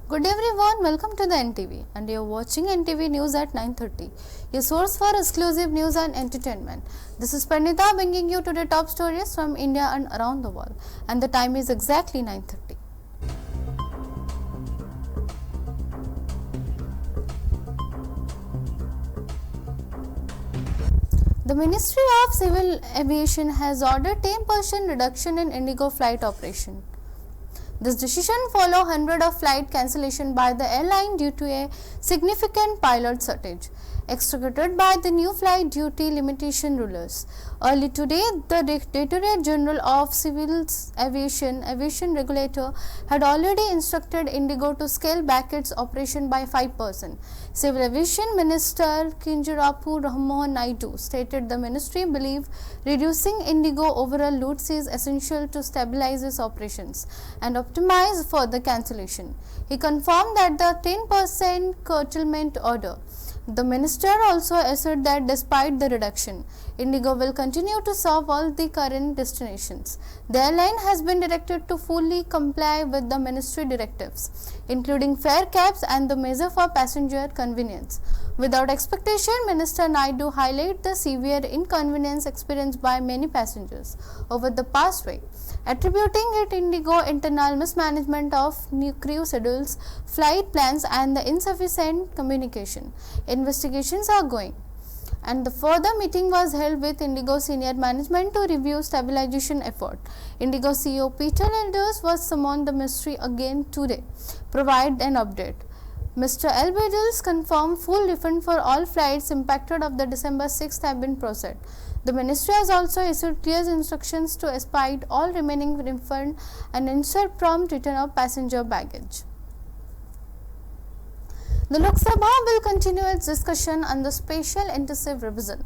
Good everyone, welcome to the NTV and you are watching NTV News at 9:30. Your source for exclusive news and entertainment. This is Pranita bringing you to the top stories from India and around the world, and the time is exactly 9:30. The Ministry of Civil Aviation has ordered 10% reduction in Indigo flight operation. This decision follows hundreds of flight cancellation by the airline due to a significant pilot shortage, extricated by the new flight duty limitation rulers. Early today, the Directorate General of Civil Aviation Regulator had already instructed Indigo to scale back its operation by 5%. Civil Aviation Minister Kinjarapu Mohan Naidu stated the ministry believes reducing Indigo overall routes is essential to stabilize its operations and optimize further cancellation. He confirmed that the 10% curtailment order. The minister also assured that despite the reduction, Indigo will continue to serve all the current destinations. The airline has been directed to fully comply with the ministry directives, including fare caps and the measure for passenger convenience. Without expectation, Minister Naidu highlighted the severe inconvenience experienced by many passengers over the past week, attributing it Indigo internal mismanagement of new crew schedules, flight plans and the insufficient communication. Investigations are going, and the further meeting was held with Indigo senior management to review stabilization effort. Indigo CEO Peter Elders was summoned the ministry again today, provide an update. Mr. Elbedels confirmed full refund for all flights impacted of the December 6th have been processed. The ministry has also issued clear instructions to expedite all remaining refund and ensure prompt return of passenger baggage. The Lok Sabha will continue its discussion on the special intensive revision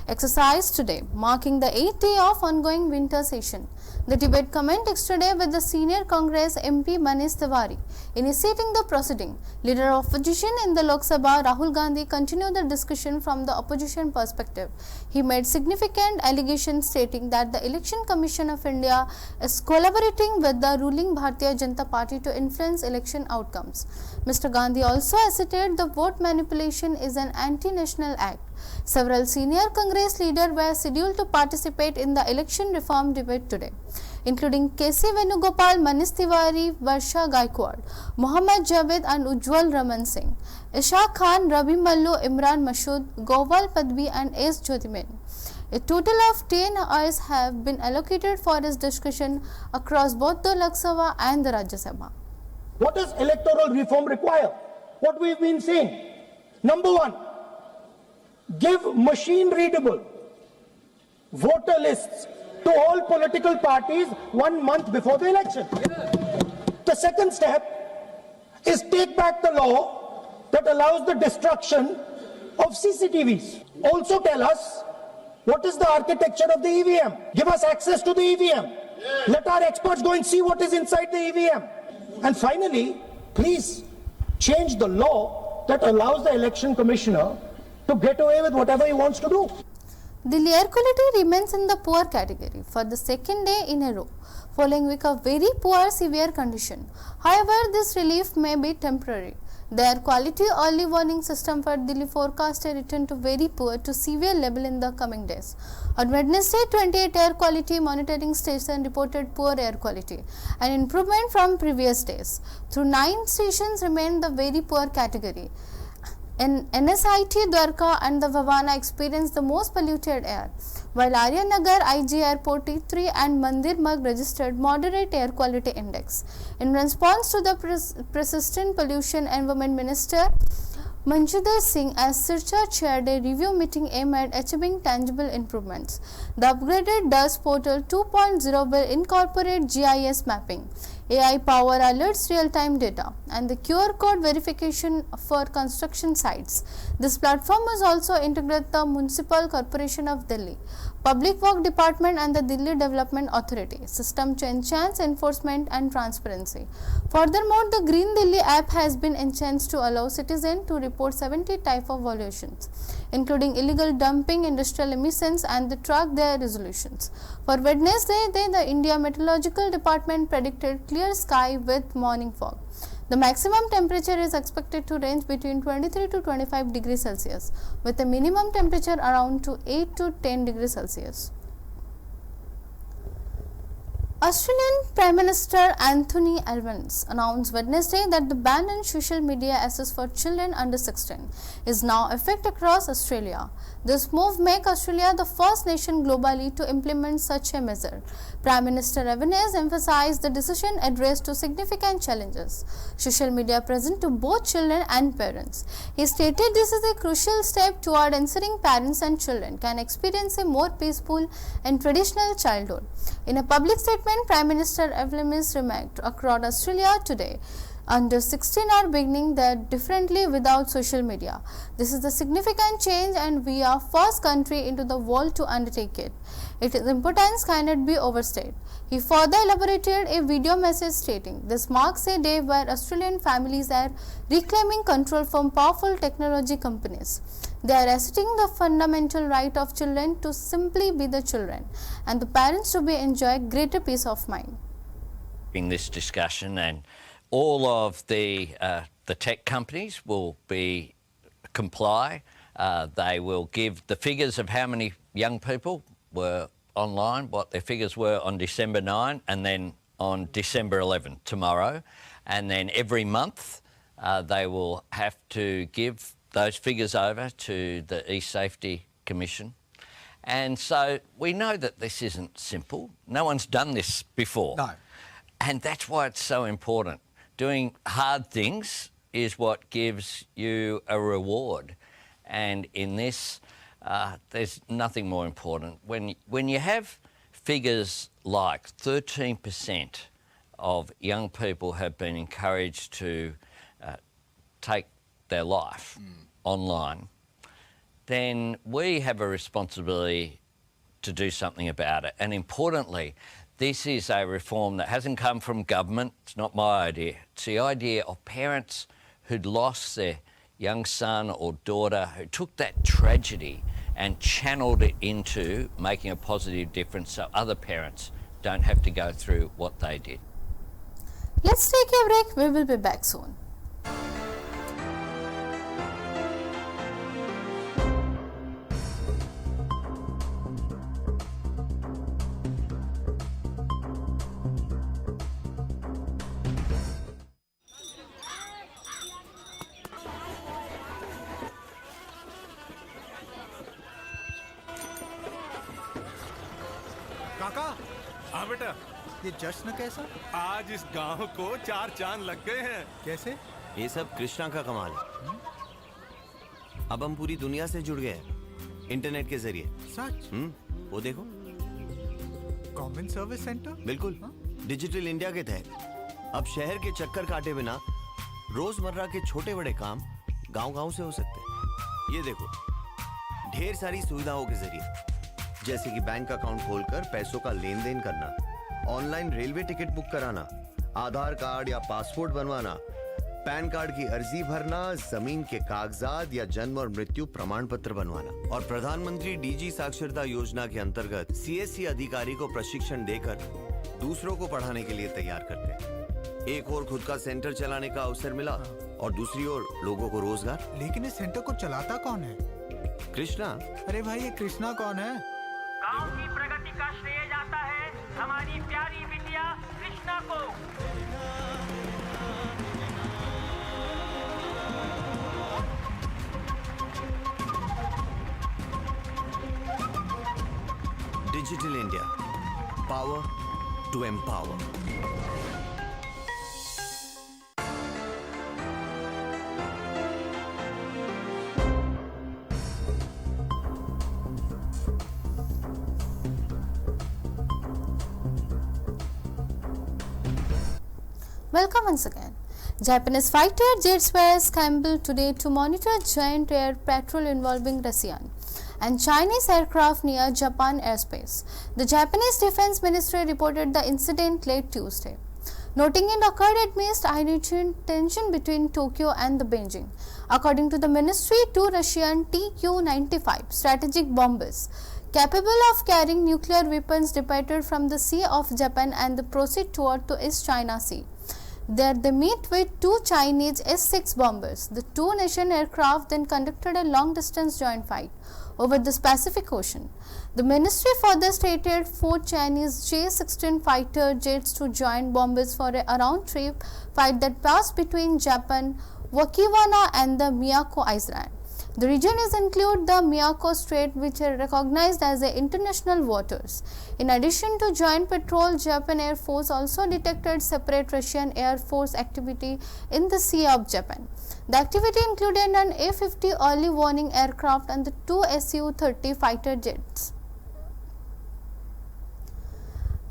exercise today, marking the 8th day of ongoing winter session. The debate commenced yesterday with the senior Congress MP Manish Tiwari initiating the proceeding. Leader of opposition in the Lok Sabha, Rahul Gandhi, continued the discussion from the opposition perspective. He made significant allegations stating that the Election Commission of India is collaborating with the ruling Bharatiya Janata Party to influence election outcomes. Mr. Gandhi also asserted the vote manipulation is an anti-national act. Several senior Congress leaders were scheduled to participate in the election reform debate today, including K.C. Venugopal, Manish Tiwari, Varsha Gaikwad, Mohammad Javed and Ujjwal Raman Singh, Ishaq Khan, Rabi Mallu, Imran Mashood, Gowal Padbi and S. Jyotimen. A total of 10 hours have been allocated for this discussion across both the Lok Sabha and the Rajya Sabha. What does electoral reform require? What we've been saying. Number one, give machine readable voter lists to all political parties 1 month before the election. The second step is take back the law that allows the destruction of CCTVs. Also tell us what is the architecture of the EVM. Give us access to the EVM. Let our experts go and see what is inside the EVM. And finally, please change the law that allows the election commissioner to get away with whatever he wants to do. The air quality remains in the poor category for the second day in a row, following a week of very poor severe condition. However, this relief may be temporary. The air quality early warning system for Delhi forecast a return to very poor to severe level in the coming days. On Wednesday, 28 air quality monitoring stations reported poor air quality, an improvement from previous days. Through 9 stations remained the very poor category. In NSIT, Dwarka and the Bhavana experienced the most polluted air, while Aryanagar, IG Airport, T3 and Mandir Marg registered moderate air quality index. In response to the persistent pollution, Environment Minister Manjudhar Singh as Sircha chaired a review meeting aimed at achieving tangible improvements. The upgraded dust portal 2.0 will incorporate GIS mapping, AI power alerts, real-time data, and the QR code verification for construction sites. This platform is also integrated the Municipal Corporation of Delhi, Public Work Department and the Delhi Development Authority system to enhance enforcement and transparency. Furthermore, the Green Delhi app has been enhanced to allow citizens to report 70 types of violations, including illegal dumping, industrial emissions, and track their resolutions. For Wednesday, the India Meteorological Department predicted clear sky with morning fog. The maximum temperature is expected to range between 23 to 25 degrees Celsius, with a minimum temperature around to 8 to 10 degrees Celsius. Australian Prime Minister Anthony Albanese announced Wednesday that the ban on social media access for children under 16 is now effective across Australia. This move makes Australia the first nation globally to implement such a measure. Prime Minister Albanese emphasized the decision addressed to significant challenges social media present to both children and parents. He stated this is a crucial step toward ensuring parents and children can experience a more peaceful and traditional childhood. In a public statement, Prime Minister Albanese remarked across Australia today, under 16 are beginning their differently without social media. This is a significant change and we are first country into the world to undertake it. Its importance cannot be overstated. He further elaborated a video message stating, this marks a day where Australian families are reclaiming control from powerful technology companies. They are asserting the fundamental right of children to simply be the children and the parents to enjoy greater peace of mind. In this discussion, and all of the tech companies will comply. They will give the figures of how many young people were online, what their figures were on December 9 and then on December 11, tomorrow. And then every month they will have to give those figures over to the E-Safety Commission. And so we know that this isn't simple. No one's done this before. No. And that's why it's so important. Doing hard things is what gives you a reward. And in this, there's nothing more important. When you have figures like 13% of young people have been encouraged to take their life online, then we have a responsibility to do something about it. And importantly, this is a reform that hasn't come from government. It's not my idea. It's the idea of parents who'd lost their young son or daughter, who took that tragedy and channeled it into making a positive difference so other parents don't have to go through what they did. Let's take a break. We will be back soon. काका, हाँ बेटा, ये जश्न कैसा? आज इस गांव को 4 चांद लग गए हैं। कैसे? ये सब कृष्णा का कमाल है। अब हम पूरी दुनिया से जुड़ गए हैं इंटरनेट के जरिए। सच? वो देखो। Common service centre? बिल्कुल। डिजिटल इंडिया के तहत अब शहर के चक्कर काटे बिना रोजमर्रा के छोटे बड़े काम गांव-गांव से हो सकते हैं। ये देखो, ढेर सारी सुविधाओं के जरिए, जैसे कि बैंक अकाउंट खोलकर पैसों का लेन देन करना, ऑनलाइन रेलवे टिकट बुक कराना, आधार कार्ड या पासपोर्ट बनवाना, पैन कार्ड की अर्जी भरना, जमीन के कागजात या जन्म और मृत्यु प्रमाण पत्र बनवाना। और प्रधानमंत्री डीजी साक्षरता योजना के अंतर्गत सीएससी अधिकारी को प्रशिक्षण देकर दूसरों को पढ़ाने के लिए तैयार करते हैं। एक और खुद का सेंटर चलाने का अवसर मिला और दूसरी ओर लोगों को रोजगार। लेकिन इस सेंटर को चलाता कौन है? कृष्णा। अरे भाई, ये कृष्णा कौन है? गांव की प्रगति का श्रेय जाता है हमारी प्यारी बिटिया कृष्णा को। Digital India, power to empower. Welcome once again. Japanese fighter jets were scrambled today to monitor joint air patrol involving Russian and Chinese aircraft near Japan airspace. The Japanese Defense Ministry reported the incident late Tuesday, noting it occurred amidst heightened tension between Tokyo and the Beijing. According to the ministry, 2 Russian Tu-95 strategic bombers capable of carrying nuclear weapons departed from the Sea of Japan and proceed toward the East China Sea. There they meet with two Chinese S-6 bombers. The two nation aircraft then conducted a long-distance joint fight over the Pacific Ocean. The ministry further stated 4 Chinese J-16 fighter jets to join bombers for a round-trip fight that passed between Japan, Okinawa and the Miyako Island. The region is include the Miyako Strait, which are recognized as a international waters. In addition to joint patrol, Japan Air Force also detected separate Russian Air Force activity in the Sea of Japan. The activity included an A-50 early warning aircraft and the 2 Su-30 fighter jets.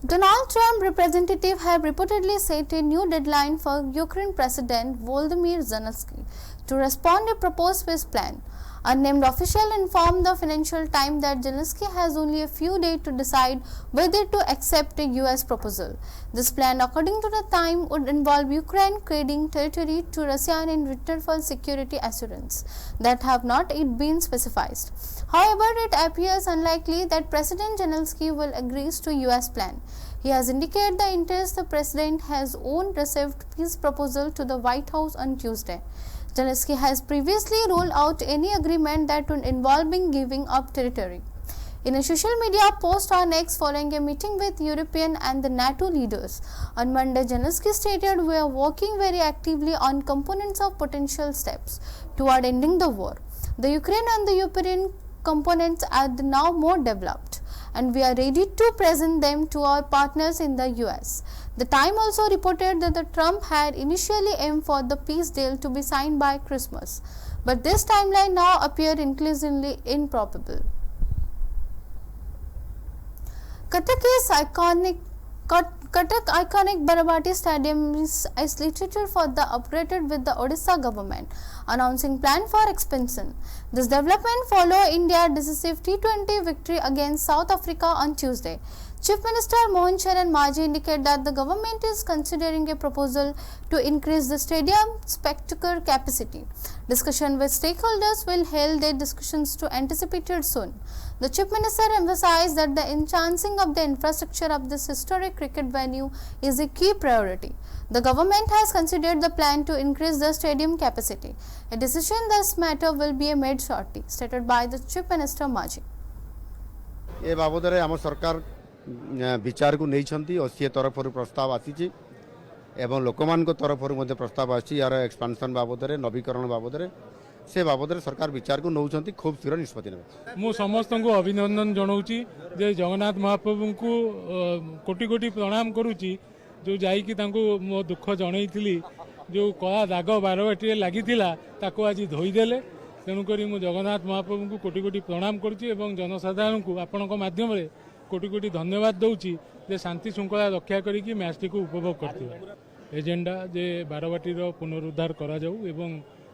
Donald Trump representative have reportedly set a new deadline for Ukraine President Volodymyr Zelensky to respond to a proposed peace plan. Unnamed official informed the Financial Times that Zelensky has only a few days to decide whether to accept a US proposal. This plan, according to the Times, would involve Ukraine ceding territory to Russia in return for security assurance that have not yet been specified. However, it appears unlikely that President Zelensky will agree to US plan. He has indicated the interest the president has own received peace proposal to the White House on Tuesday. Zelensky has previously ruled out any agreement that would involve giving up territory. In a social media post on X following a meeting with European and the NATO leaders on Monday, Zelensky stated, "We are working very actively on components of potential steps toward ending the war. The Ukraine and the European components are now more developed, and we are ready to present them to our partners in the US." The Times also reported that the Trump had initially aimed for the peace deal to be signed by Christmas, but this timeline now appears increasingly improbable. Cuttack iconic Barabati Stadium is slated for the operated with the Odisha government announcing plan for expansion. This development follow India's decisive T20 victory against South Africa on Tuesday. Chief Minister Mohan Charan Maji indicated that the government is considering a proposal to increase the stadium spectacle capacity. Discussion with stakeholders will hold their discussions to anticipated soon. The Chief Minister emphasized that the enhancing of the infrastructure of this historic cricket venue is a key priority. The government has considered the plan to increase the stadium capacity. A decision this matter will be made shortly, stated by the Chief Minister Maji. ए बाबदरे आम सरकार विचार को नहीं और सी तरफ प्रस्ताव आसी एवं लोक मान तरफ प्रस्ताव आसी यार एक्सपांशन बाबदरे नवीकरण बाबदरे से बाबदरे सरकार विचार को नौ खूब शीघ्र निष्पत्ति ने मु समस्त को अभिनंदन जनाऊँगी जे जगन्नाथ महाप्रभु को कोटि कोटि प्रणाम करुच्ची जो जाइकी मो दुख जनई जो कला दाग बारवाटी लगी आज धोईदेले तेणुक मु जगन्नाथ महाप्रभु को कोटि कोटि प्रणाम करुच्ची जनसाधारण को आपण माध्यम कोटि कोटि धन्यवाद दूची जे शांति श्रृंखला रक्षा करी मैच टी को उपभोग कर एजेंडा जे बारवाटीर पुनरुद्धार करा जाऊ एवं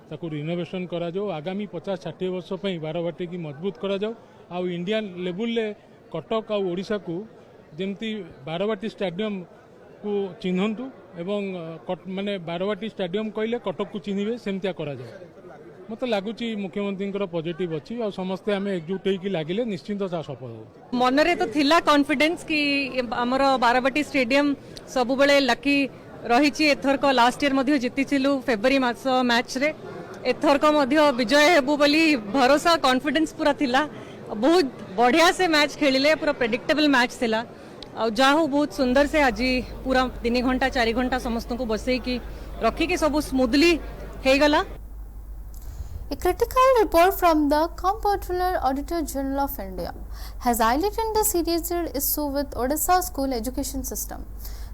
ताकू रिनोवेशन करा जाऊ आगामी 50-60 वर्ष पई बारवाटी की मजबूत करा जाऊ आउ इंडियन लेवल ले कटक आ ओडिशा को जेमती बारवाटी स्टेडियम को चिन्हतु एवं माने बारवाटी स्टेडियम कहले कटक को चिन्हिबे सेमतिया करा जाऊ मत लगुच मुख्यमंत्री पॉजिटिव अच्छी और समस्ते आम एकजुट होगी लगिले निश्चिंत सफल हो मनरे तो थिला कॉन्फिडेंस कि आमर बारवाटी स्टेडियम सब बेले लकी रही एथरक लास्ट ईयर मध्य जीतिलु फेब्रुआरी मास मैच रे एथरक मध्य विजय हेबु बोली भरोसा कॉन्फिडेंस पूरा थिला बहुत बढ़िया से मैच खेलिले पूरा प्रेडिक्टेबल मैच थिला और जाहु बहुत सुंदर से आज पूरा 3 घंटा 4 घंटा समस्त को बसई की रखी कि सब स्मूथली हे गला. A critical report from the Comptroller Auditor General of India has highlighted the serious issue with Odisha school education system.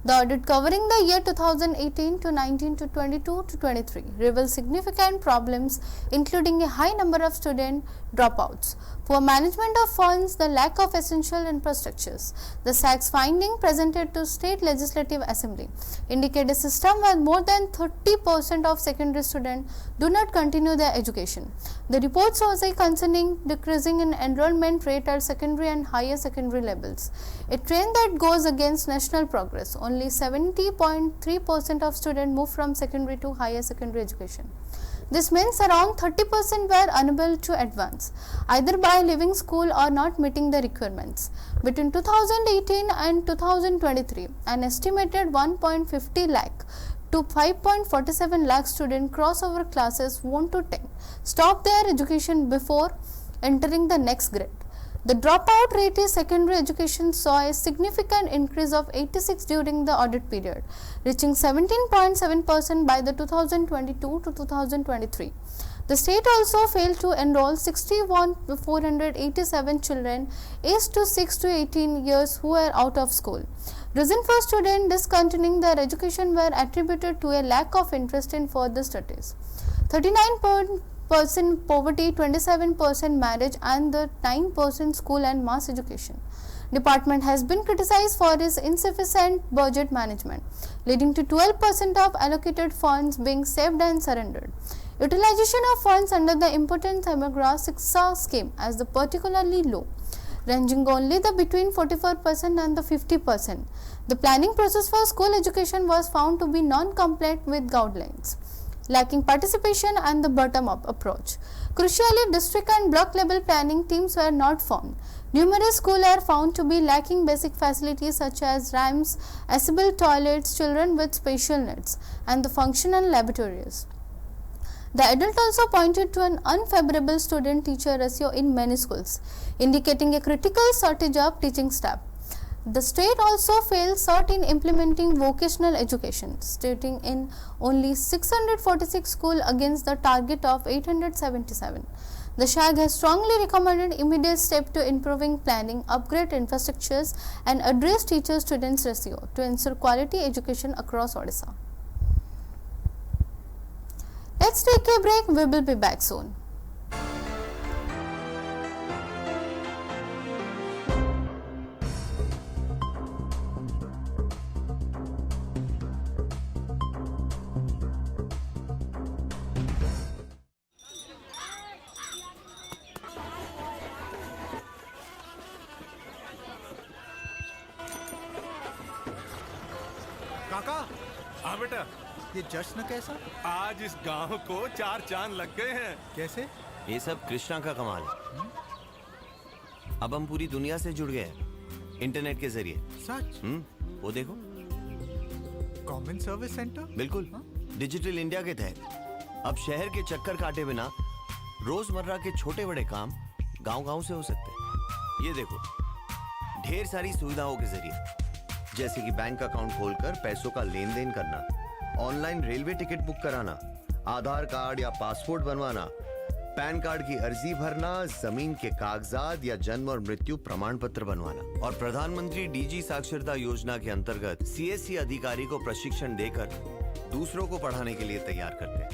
The audit covering the year 2018 to 19 to 22 to 23 reveals significant problems including a high number of student dropouts, poor management of funds, the lack of essential infrastructures. The SAC's finding presented to State Legislative Assembly indicate a system where more than 30% of secondary students do not continue their education. The report shows a concerning decreasing in enrollment rate at secondary and higher secondary levels, a trend that goes against national progress. Only 70.3% of students move from secondary to higher secondary education. This means around 30% were unable to advance, either by leaving school or not meeting the requirements. Between 2018 and 2023, an estimated 1.50 lakh to 5.47 lakh students crossover classes 1 to 10 stop their education before entering the next grade. The dropout rate in secondary education saw a significant increase of 86 during the audit period, reaching 17.7% by the 2022 to 2023. The state also failed to enroll 61,487 children aged to 6 to 18 years who were out of school. Reasons for students discontinuing their education were attributed to a lack of interest in further studies. 39% poverty, 27% marriage and the 9% school and mass education. Department has been criticized for its insufficient budget management, leading to 12% of allocated funds being saved and surrendered. Utilization of funds under the Important Samagra Shiksha scheme as the particularly low, ranging only the between 44% and the 50%. The planning process for school education was found to be non-compliant with guidelines, lacking participation and the bottom-up approach. Crucially, district and block level planning teams were not formed. Numerous schools are found to be lacking basic facilities such as ramps, accessible toilets, children with special needs, and the functional laboratories. The adult also pointed to an unfavorable student-teacher ratio in many schools, indicating a critical shortage of teaching staff. The state also failed short in implementing vocational education, stating in only 646 schools against the target of 877. The SHAG has strongly recommended immediate steps to improving planning, upgrade infrastructures and address teacher-students ratio to ensure quality education across Odisha. Let's take a break. We will be back soon. काका, हाँ बेटा, ये जश्न कैसा? आज इस गांव को 4 चांद लग गए हैं। कैसे? ये सब कृष्णा का कमाल है। अब हम पूरी दुनिया से जुड़ गए हैं इंटरनेट के जरिए। सच? वो देखो। Common service centre? बिल्कुल। डिजिटल इंडिया के तहत अब शहर के चक्कर काटे बिना रोजमर्रा के छोटे बड़े काम गांव-गांव से हो सकते हैं। ये देखो, ढेर सारी सुविधाओं के जरिए, जैसे कि बैंक अकाउंट खोलकर पैसों का लेन देन करना, ऑनलाइन रेलवे टिकट बुक कराना, आधार कार्ड या पासपोर्ट बनवाना, पैन कार्ड की अर्जी भरना, जमीन के कागजात या जन्म और मृत्यु प्रमाण पत्र बनवाना। और प्रधानमंत्री डीजी साक्षरता योजना के अंतर्गत सीएससी अधिकारी को प्रशिक्षण देकर दूसरों को पढ़ाने के लिए तैयार करते हैं।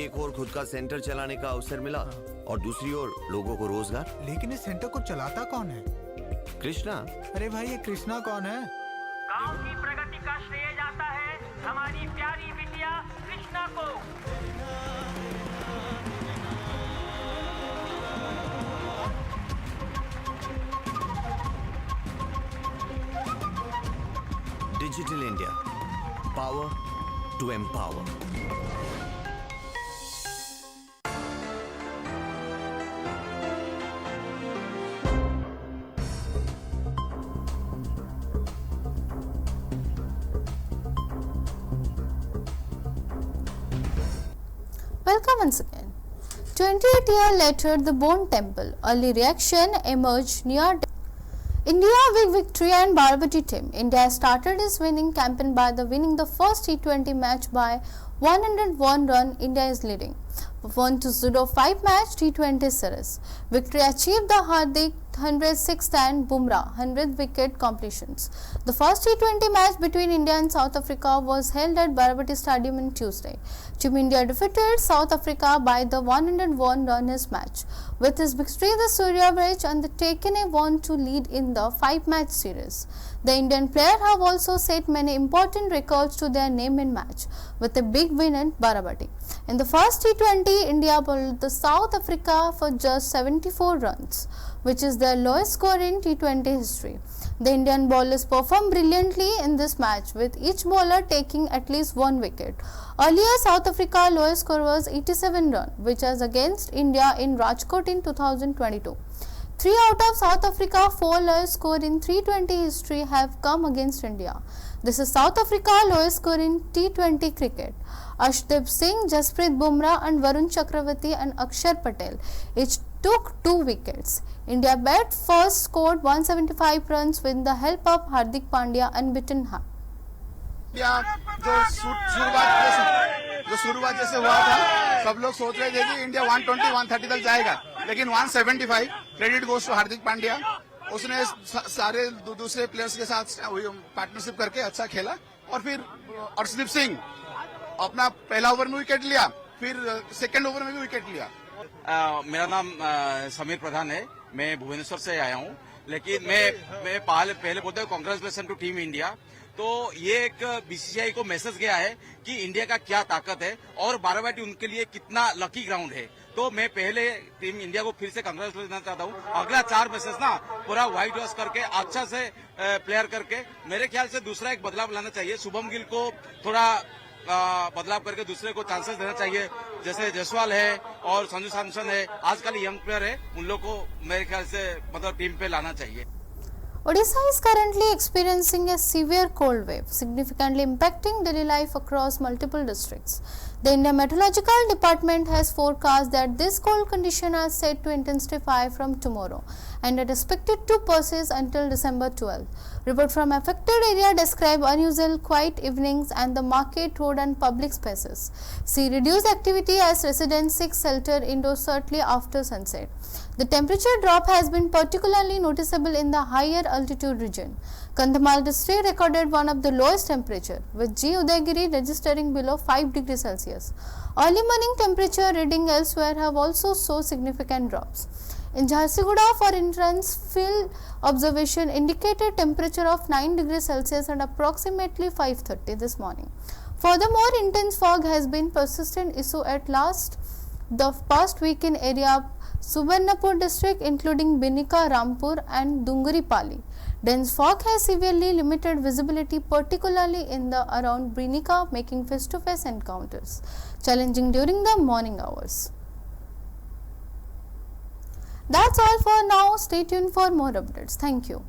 एक और खुद का सेंटर चलाने का अवसर मिला और दूसरी ओर लोगों को रोजगार। लेकिन इस सेंटर को चलाता कौन है? कृष्णा। अरे भाई, ये कृष्णा कौन है? गांव की प्रगति का श्रेय जाता है हमारी प्यारी बिटिया कृष्णा को। Digital India, power to empower. Welcome once again. 28 years later, the Bone Temple. Early reaction emerged near India big victory and Barbati team. India started its winning campaign by winning the first T20 match by 101 run. India is leading 1-0 match T20 series. Victory achieved the Hardik 106th and Bumrah 100th wicket completions. The first T20 match between India and South Africa was held at Barbati Stadium on Tuesday. Team India defeated South Africa by the 101 runners match. With his victory, the Suryavraj undertaken a 1-2 lead in the 5-match series. The Indian players have also set many important records to their name in match, with a big win at Barbati. In the first T20, India bowled the South Africa for just 74 runs, which is their lowest score in T20 history. The Indian bowlers performed brilliantly in this match, with each bowler taking at least one wicket. Earlier, South Africa's lowest score was 87 runs, which was against India in Rajkot in 2022. 3 out of South Africa's 4 lowest score in T20 history have come against India. This is South Africa's lowest score in T20 cricket. Arshdeep Singh, Jasprit Bumrah and Varun Chakravarti and Akshar Patel each took 2 wickets. India bat first scored 175 runs with the help of Hardik Pandya unbeaten. India जो शुरुआत जैसे हुआ था, सब लोग सोच रहे थे कि इंडिया 120 130 तक जाएगा, लेकिन 175 credit goes to Hardik Pandya. उसने सारे दूसरे प्लेयर्स के साथ पार्टनरशिप करके अच्छा खेला और फिर अर्शदीप सिंह अपना पहला ओवर में विकेट लिया, फिर सेकंड ओवर में भी विकेट लिया। मेरा नाम समीर प्रधान है, मैं भुवनेश्वर से आया हूँ, लेकिन मैं पहले बोलता हूँ कांग्रेचुलेशन टू टीम इंडिया। तो ये एक बीसीसीआई को मैसेज गया है कि इंडिया का क्या ताकत है और बाराबाटी उनके लिए कितना लकी ग्राउंड है। तो मैं पहले टीम इंडिया को फिर से कांग्रेचुलेट करना चाहता हूँ। अगला 4 मैचेस ना पूरा व्हाइट वॉश करके अच्छा से प्लेयर करके मेरे ख्याल से दूसरा एक बदलाव लाना चाहिए। शुभम गिल को थोड़ा बदलाव करके दूसरे को चांसेस देना चाहिए, जैसे जयसवाल है और संजू सैमसन है, आजकल यंग प्लेयर है, उन लोग को मेरे ख्याल से मतलब टीम पे लाना चाहिए। Odisha is currently experiencing a severe cold wave, significantly impacting daily life across multiple districts. The Indian Meteorological Department has forecast that this cold condition are set to intensify from tomorrow and are expected to persist until December 12. Report from affected area describe unusual quiet evenings and the market, road and public spaces. See reduced activity as residents seek shelter indoors shortly after sunset. The temperature drop has been particularly noticeable in the higher altitude region. Kandhamal district recorded one of the lowest temperature, with G. Udayagiri registering below 5 degrees Celsius. Early morning temperature reading elsewhere have also shown significant drops. In Jharsuguda, for instance, field observation indicated temperature of 9 degrees Celsius at approximately 5:30 this morning. Furthermore, intense fog has been persistent issue at the past week in area Subarnapur district including Binika, Rampur and Dungaripali. Dense fog has severely limited visibility, particularly in the around Binika, making face-to-face encounters challenging during the morning hours. That's all for now. Stay tuned for more updates. Thank you.